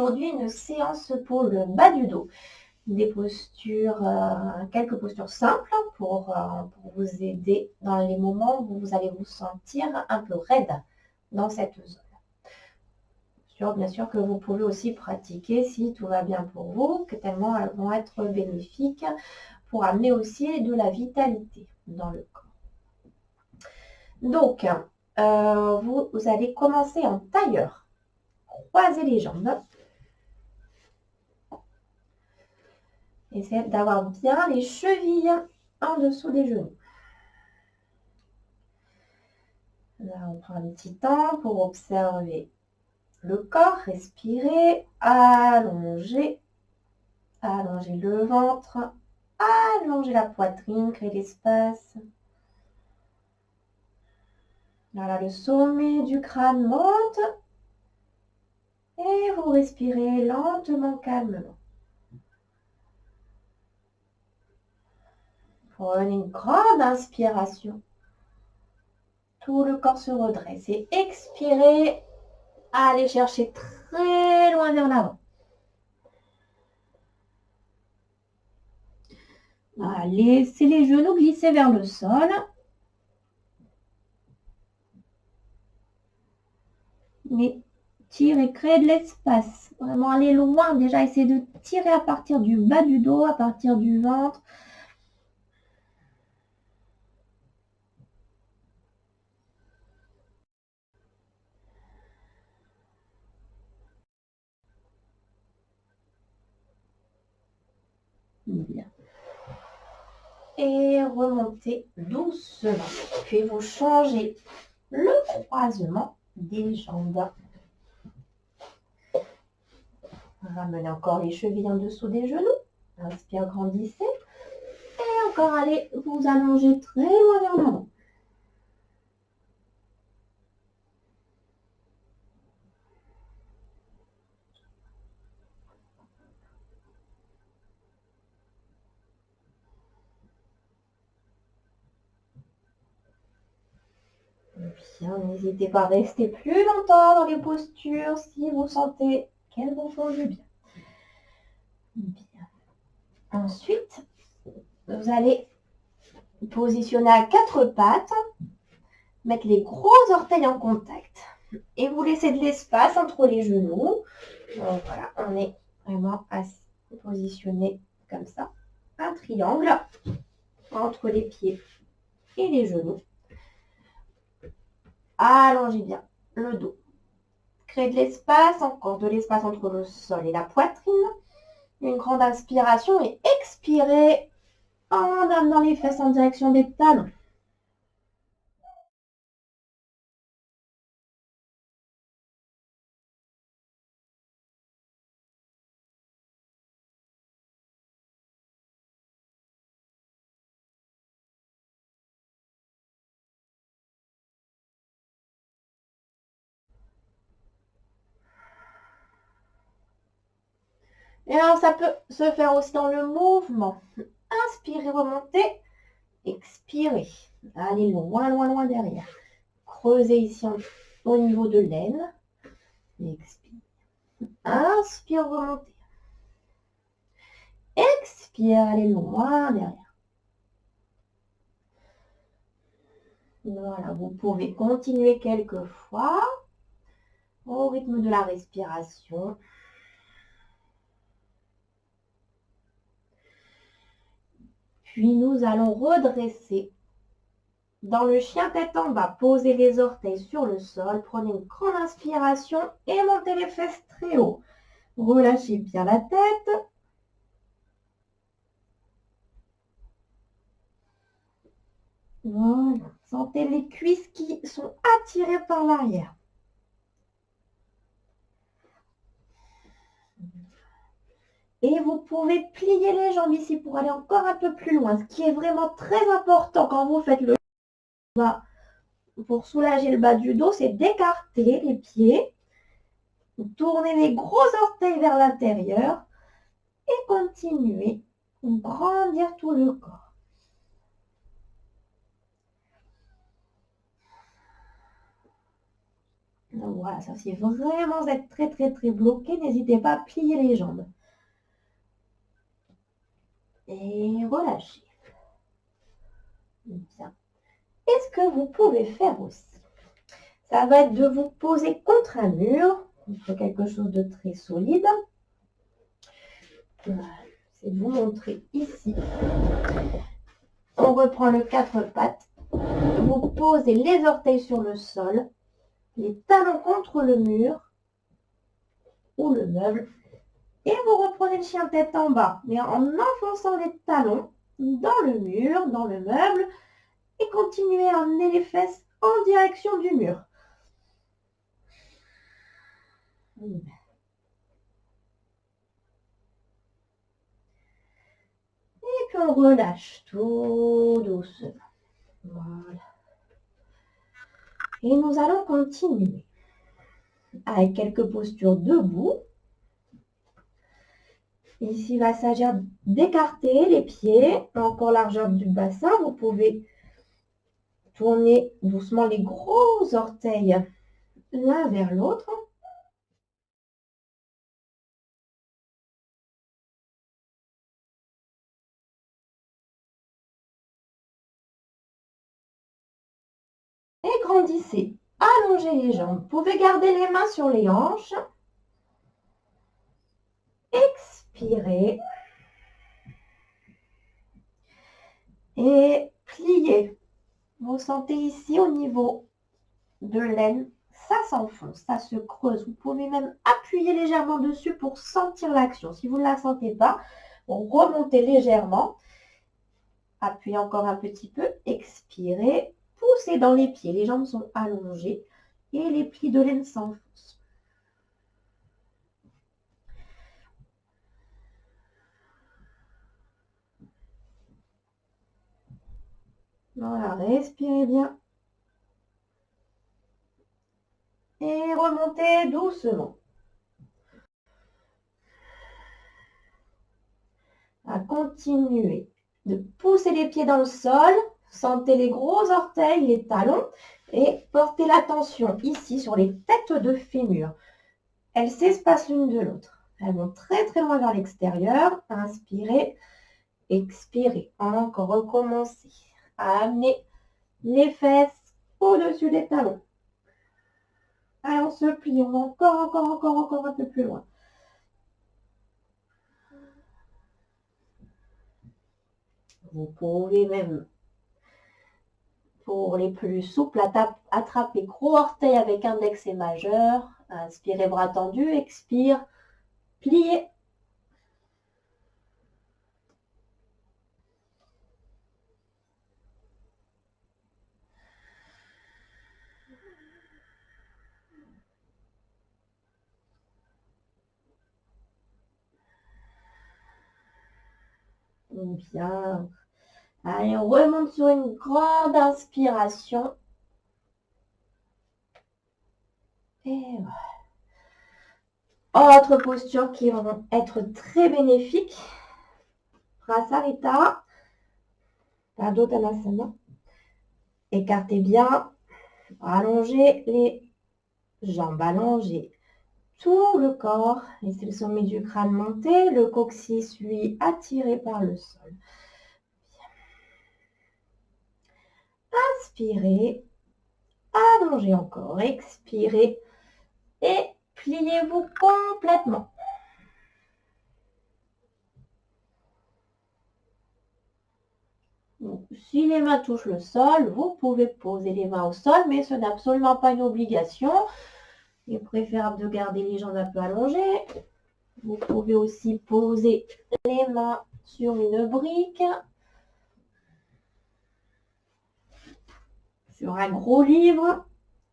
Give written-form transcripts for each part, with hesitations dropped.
aujourd'hui une séance pour le bas du dos. Des postures, quelques postures simples pour vous aider dans les moments où vous allez vous sentir un peu raide dans cette zone. Bien sûr que vous pouvez aussi pratiquer si tout va bien pour vous, que tellement elles vont être bénéfiques pour amener aussi de la vitalité dans le corps. Donc, vous allez commencer en tailleur. Croisez les jambes. Essayez d'avoir bien les chevilles en dessous des genoux. Là, on prend un petit temps pour observer le corps, respirer, allonger, allonger le ventre, allonger la poitrine, créer l'espace. Voilà, le sommet du crâne monte et vous respirez lentement, calmement. Prenez une grande inspiration. Tout le corps se redresse et expirez. Allez chercher très loin vers l'avant. Voilà, laissez les genoux glisser vers le sol. Mais tirez, créez de l'espace. Vraiment aller loin. Déjà, essayez de tirer à partir du bas du dos, à partir du ventre. Bien. Et remontez doucement. Puis vous changez le croisement des jambes. Ramenez encore les chevilles en dessous des genoux. Inspire, grandissez. Et encore allez vous allonger très loin vers l'avant. Bien, n'hésitez pas à rester plus longtemps dans les postures si vous sentez qu'elles vous font du bien. Bien. Ensuite, vous allez positionner à quatre pattes, mettre les gros orteils en contact et vous laissez de l'espace entre les genoux. Donc voilà, on est vraiment positionné comme ça, un triangle entre les pieds et les genoux. Allongez bien le dos. Créez de l'espace, encore de l'espace entre le sol et la poitrine. Une grande inspiration et expirez en amenant les fesses en direction des talons. Et alors, ça peut se faire aussi dans le mouvement. Inspirez, remontez. Expirez. Allez loin, loin, loin derrière. Creusez ici au niveau de l'aine. Expire. Inspire, remontez. Expire, allez loin derrière. Voilà, vous pouvez continuer quelques fois au rythme de la respiration. Puis nous allons redresser. Dans le chien tête en bas, posez les orteils sur le sol. Prenez une grande inspiration et montez les fesses très haut. Relâchez bien la tête. Voilà. Sentez les cuisses qui sont attirées par l'arrière. Et vous pouvez plier les jambes ici pour aller encore un peu plus loin. Ce qui est vraiment très important quand vous faites le bas pour soulager le bas du dos, c'est d'écarter les pieds. Tournez les gros orteils vers l'intérieur et continuez à grandir tout le corps. Donc voilà, ça si vraiment vous êtes très très très bloqué, n'hésitez pas à plier les jambes. Et relâchez. Bien. Et ce que vous pouvez faire aussi, ça va être de vous poser contre un mur, contre quelque chose de très solide. Voilà. C'est de vous montrer ici. On reprend le 4 pattes. Vous posez les orteils sur le sol, les talons contre le mur ou le meuble. Et vous reprenez le chien tête en bas, mais en enfonçant les talons dans le mur, dans le meuble, et continuez à emmener les fesses en direction du mur. Et puis on relâche tout doucement. Voilà. Et nous allons continuer avec quelques postures debout. Ici, il va s'agir d'écarter les pieds, encore largeur du bassin. Vous pouvez tourner doucement les gros orteils l'un vers l'autre. Et grandissez. Allongez les jambes. Vous pouvez garder les mains sur les hanches. Expirez. Et pliez. Vous sentez ici au niveau de l'aine, ça s'enfonce, ça se creuse. Vous pouvez même appuyer légèrement dessus pour sentir l'action. Si vous ne la sentez pas, remontez légèrement. Appuyez encore un petit peu. Expirez. Poussez dans les pieds. Les jambes sont allongées et les plis de l'aine s'enfoncent. Voilà, respirez bien. Et remontez doucement. À continuer de pousser les pieds dans le sol. Sentez les gros orteils, les talons. Et portez l'attention ici sur les têtes de fémur. Elles s'espacent l'une de l'autre. Elles vont très très loin vers l'extérieur. Inspirez, expirez. Encore recommencer. Amenez les fesses au-dessus des talons. Allez, on se plie. On va encore un peu plus loin. Vous pouvez même, pour les plus souples, attraper gros orteil avec index et majeur. Inspirez, bras tendus. Expire, pliez. Bien. Allez, on remonte sur une grande inspiration. Et voilà. Autre posture qui vont être très bénéfiques. Prasarita. Padottanasana. Écartez bien. Allongez les jambes. Allongez tout le corps. Laissez le sommet du crâne monter. Le coccyx, lui, attiré par le sol. Inspirez. Allongez encore. Expirez. Et pliez-vous complètement. Donc, si les mains touchent le sol, vous pouvez poser les mains au sol, mais ce n'est absolument pas une obligation. Il est préférable de garder les jambes un peu allongées. Vous pouvez aussi poser les mains sur une brique, sur un gros livre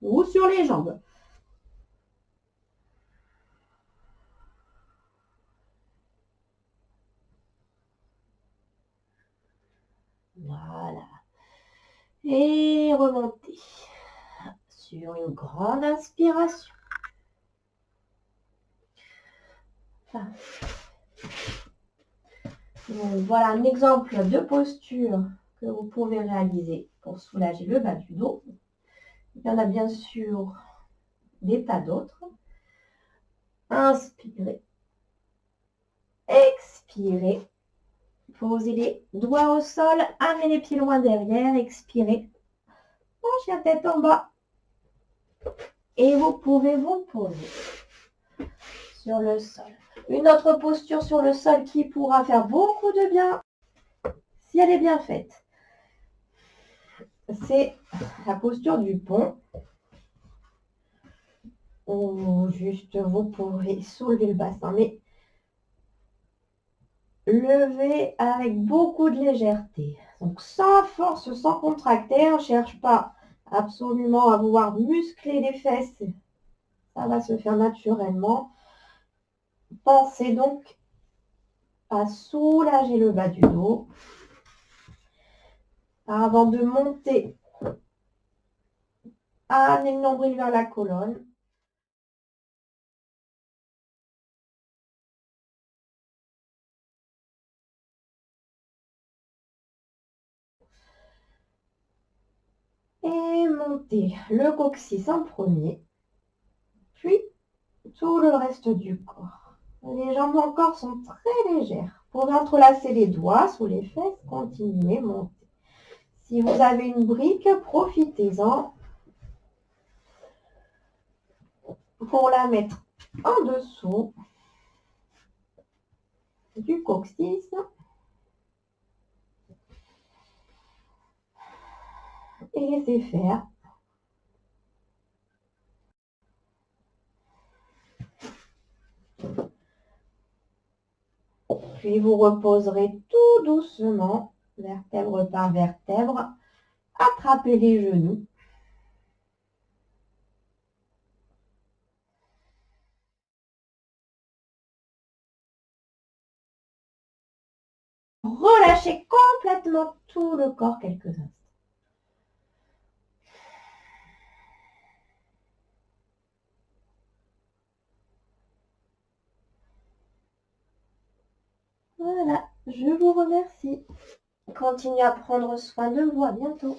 ou sur les jambes. Voilà. Et remontez sur une grande inspiration. Enfin, donc, voilà un exemple de posture que vous pouvez réaliser pour soulager le bas du dos. Il y en a bien sûr des tas d'autres. Inspirez. Expirez. Posez les doigts au sol, amenez les pieds loin derrière, expirez. Penchez la tête en bas. Et vous pouvez vous poser sur le sol. Une autre posture sur le sol qui pourra faire beaucoup de bien si elle est bien faite. C'est la posture du pont. Ou juste vous pouvez soulever le bassin, mais lever avec beaucoup de légèreté. Donc sans force, sans contracter, on ne cherche pas absolument à vouloir muscler les fesses. Ça va se faire naturellement. Pensez donc à soulager le bas du dos avant de monter. Amenez le nombril vers la colonne. Et montez le coccyx en premier, puis tout le reste du corps. Les jambes encore sont très légères. Vous pouvez entrelacer les doigts sous les fesses, continuez, montez. Si vous avez une brique, profitez-en pour la mettre en dessous du coccyx. Et laissez faire. Puis vous reposerez tout doucement, vertèbre par vertèbre. Attrapez les genoux. Relâchez complètement tout le corps quelques instants. Voilà, je vous remercie. Continuez à prendre soin de vous. À bientôt.